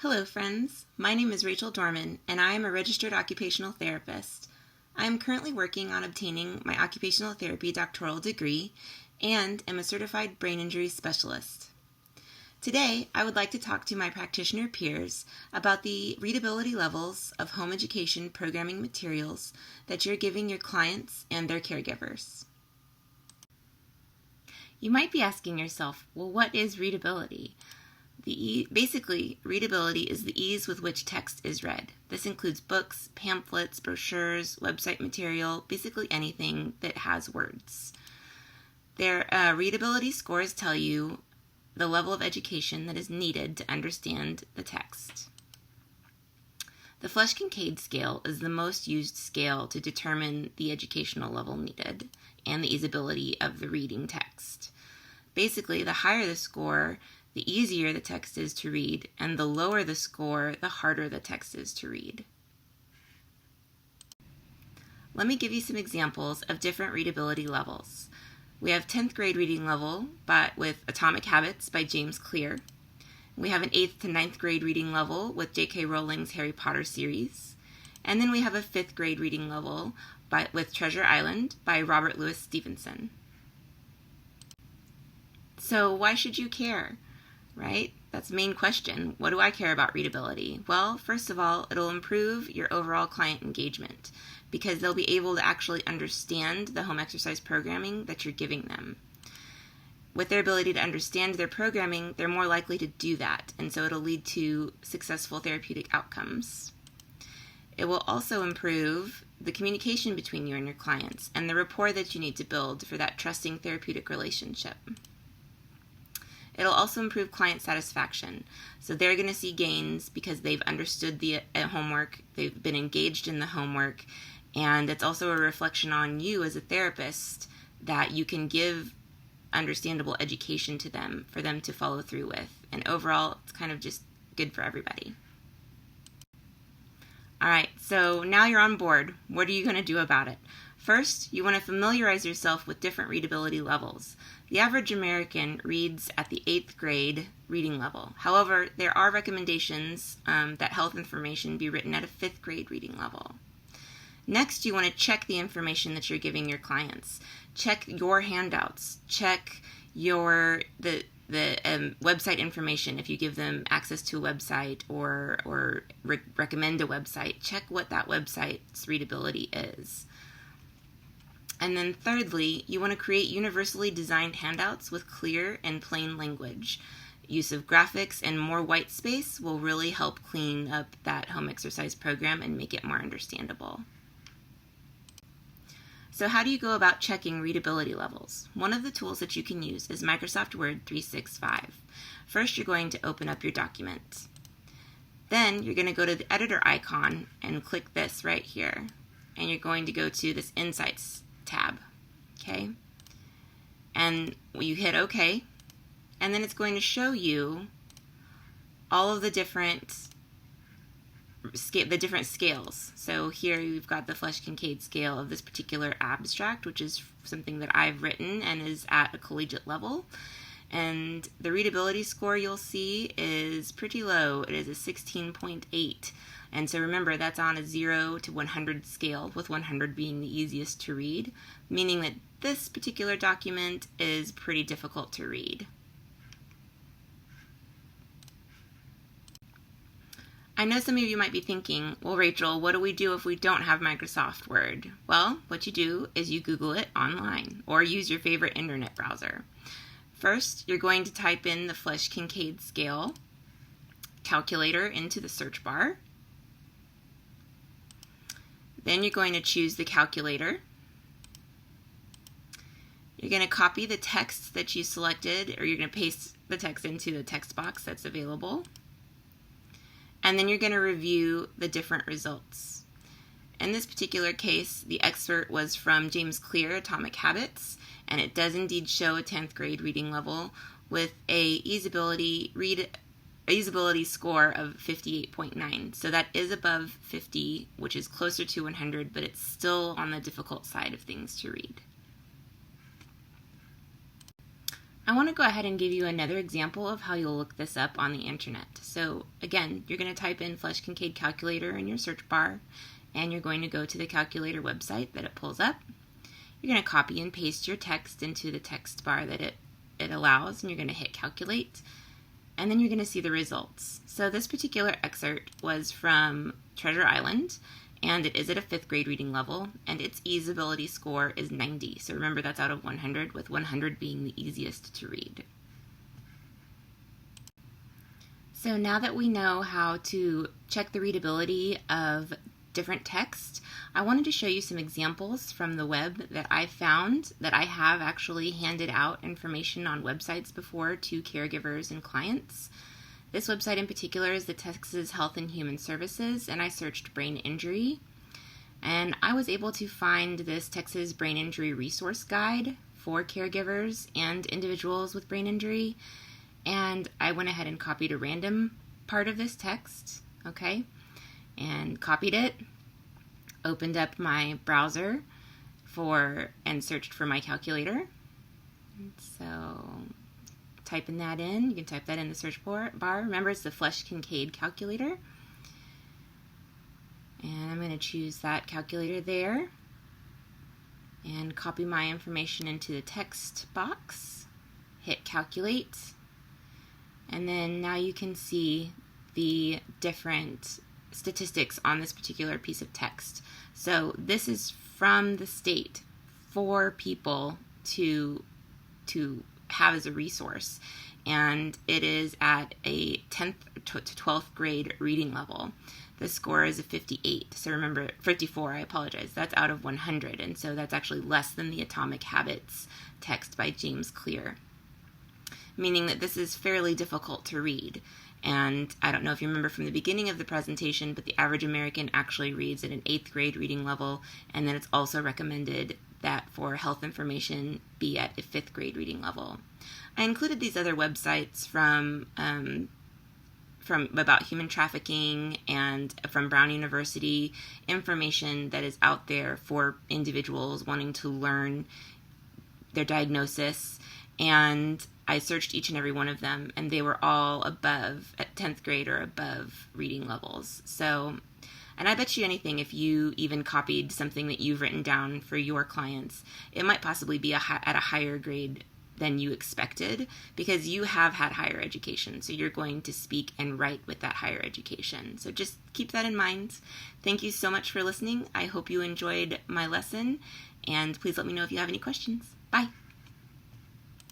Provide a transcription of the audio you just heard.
Hello friends, my name is Rachel Dorman and I am a registered occupational therapist. I am currently working on obtaining my occupational therapy doctoral degree and am a certified brain injury specialist. Today, I would like to talk to my practitioner peers about the readability levels of home education programming materials that you're giving your clients and their caregivers. You might be asking yourself, well, what is readability? Basically, readability is the ease with which text is read. This includes books, pamphlets, brochures, website material, basically anything that has words. Their readability scores tell you the level of education that is needed to understand the text. The Flesch-Kincaid scale is the most used scale to determine the educational level needed and the easeability of the reading text. Basically, the higher the score, the easier the text is to read, and the lower the score, the harder the text is to read. Let me give you some examples of different readability levels. We have 10th grade reading level with Atomic Habits by James Clear. We have an 8th to 9th grade reading level with J.K. Rowling's Harry Potter series. And then we have a 5th grade reading level with Treasure Island by Robert Louis Stevenson. So why should you care? Right? That's the main question. What do I care about readability? Well, first of all, it'll improve your overall client engagement because they'll be able to actually understand the home exercise programming that you're giving them. With their ability to understand their programming, they're more likely to do that, and so it'll lead to successful therapeutic outcomes. It will also improve the communication between you and your clients and the rapport that you need to build for that trusting therapeutic relationship. It'll also improve client satisfaction. So they're going to see gains because they've understood the homework, they've been engaged in the homework, and it's also a reflection on you as a therapist that you can give understandable education to them for them to follow through with. And overall, it's kind of just good for everybody. All right, so now you're on board. What are you going to do about it? First, you want to familiarize yourself with different readability levels. The average American reads at the 8th grade reading level. However, there are recommendations that health information be written at a 5th grade reading level. Next, you want to check the information that you're giving your clients. Check your handouts. Check the website information if you give them access to a website or recommend a website. Check what that website's readability is. And then thirdly, you want to create universally designed handouts with clear and plain language. Use of graphics and more white space will really help clean up that home exercise program and make it more understandable. So how do you go about checking readability levels? One of the tools that you can use is Microsoft Word 365. First, you're going to open up your document. Then you're going to go to the editor icon and click this right here. And you're going to go to this Insights tab, okay? And you hit OK, and then it's going to show you all of the different scales. So here you've got the Flesch-Kincaid scale of this particular abstract, which is something that I've written and is at a collegiate level. And the readability score you'll see is pretty low. It is a 16.8. And so remember, that's on a 0 to 100 scale, with 100 being the easiest to read, meaning that this particular document is pretty difficult to read. I know some of you might be thinking, well, Rachel, what do we do if we don't have Microsoft Word? Well, what you do is you Google it online or use your favorite internet browser. First, you're going to type in the Flesch-Kincaid scale calculator into the search bar. Then you're going to choose the calculator. You're going to copy the text that you selected, or you're going to paste the text into the text box that's available. And then you're going to review the different results. In this particular case, the excerpt was from James Clear, Atomic Habits, and it does indeed show a 10th grade reading level with a easeability score of 58.9. So that is above 50, which is closer to 100, but it's still on the difficult side of things to read. I want to go ahead and give you another example of how you'll look this up on the internet. So again, you're going to type in Flesch-Kincaid calculator in your search bar, and you're going to go to the calculator website that it pulls up. You're going to copy and paste your text into the text bar that it allows, and you're going to hit calculate, and then you're going to see the results. So this particular excerpt was from Treasure Island, and it is at a 5th grade reading level, and its easeability score is 90. So remember, that's out of 100, with 100 being the easiest to read. So now that we know how to check the readability of different text, I wanted to show you some examples from the web that I found that I have actually handed out information on websites before to caregivers and clients. This website in particular is the Texas Health and Human Services, and I searched brain injury, and I was able to find this Texas Brain Injury Resource Guide for caregivers and individuals with brain injury, and I went ahead and copied a random part of this text, okay, and copied it, opened up my browser and searched for my calculator. So typing that in, you can type that in the search bar. Remember, it's the Flesch-Kincaid calculator. And I'm going to choose that calculator there and copy my information into the text box. Hit calculate. And then now you can see the different statistics on this particular piece of text. So this is from the state for people to have as a resource, and it is at a 10th to 12th grade reading level. The score is a 58. So remember, 54, I apologize. That's out of 100, and so that's actually less than the Atomic Habits text by James Clear, meaning that this is fairly difficult to read. And I don't know if you remember from the beginning of the presentation, but the average American actually reads at an 8th grade reading level, and then it's also recommended that for health information be at a 5th grade reading level. I included these other websites from about human trafficking and from Brown University, information that is out there for individuals wanting to learn their diagnosis, and I searched each and every one of them, and they were all above, at 10th grade or above reading levels. So, and I bet you anything, if you even copied something that you've written down for your clients, it might possibly be at a higher grade than you expected, because you have had higher education, so you're going to speak and write with that higher education. So just keep that in mind. Thank you so much for listening. I hope you enjoyed my lesson, and please let me know if you have any questions. Bye.